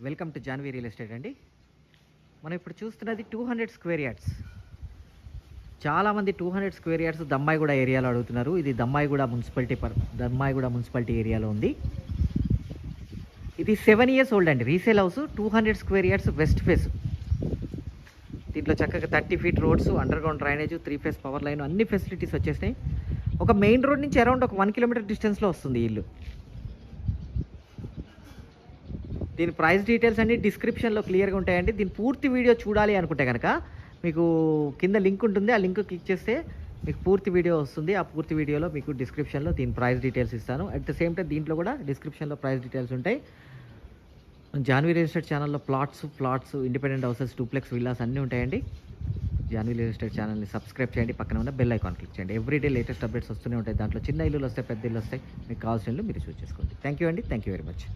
Welcome to Janhvi real estate అండి. మనం ఇప్పుడు చూస్తున్నది 200 స్క్వేర్ యార్డ్స్. చాలామంది 200 స్క్వేర్ యార్డ్స్ దమ్మాయిగూడ ఏరియాలో అడుగుతున్నారు. ఇది దమ్మాయిగూడ మున్సిపాలిటీ ఏరియాలో ఉంది. ఇది 7 years ఓల్డ్ అండి. Resale house 200 square yards west face. దీంట్లో చక్కగా 30 feet roads, under ground drainage, 3 phase power line అన్ని ఫెసిలిటీస్ వచ్చేసినాయి. ఒక మెయిన్ రోడ్ నుంచి అరౌండ్ ఒక 1 kilometer డిస్టెన్స్లో వస్తుంది ఇల్లు. దీని ప్రైస్ డీటెయిల్స్ అన్ని డిస్క్రిప్షన్లో క్లియర్గా ఉంటాయండి. దీని పూర్తి వీడియో చూడాలి అనుకుంటే కనుక మీకు కింద లింక్ ఉంటుంది. ఆ లింక్ క్లిక్ చేస్తే మీకు పూర్తి వీడియో వస్తుంది. ఆ పూర్తి వీడియోలో మీకు డిస్క్రిప్షన్లో దీని ప్రైస్ డీటెయిల్స్ ఇస్తాను. అట్ ద సేమ్ టైం దీంట్లో కూడా డిస్క్రిప్షన్లో ప్రైస్ డీటెయిల్స్ ఉంటాయి. జాన్వీ రియల్ ఎస్టేట్ ఛానల్లో plots, independent houses, duplex, villas అన్నీ ఉంటాయండి. జాన్వీ రియల్ ఎస్టేట్ ఛానల్ని సబ్స్క్రైబ్ చేయండి. పక్కన ఉన్న బెల్ ఐకాన్ క్లిక్ చేయండి. ఎవ్రీడే లేటెస్ట్ అప్డేట్స్ వస్తూనే ఉంటాయి. దాంట్లో చిన్న ఇల్లులు వస్తాయి, పెద్ద ఇల్లు వస్తాయి. మీకు కావాల్సిన ఇల్లు మీరు చూస్ చేసుకోండి. థ్యాంక్ యూ అండి. Thank you very much.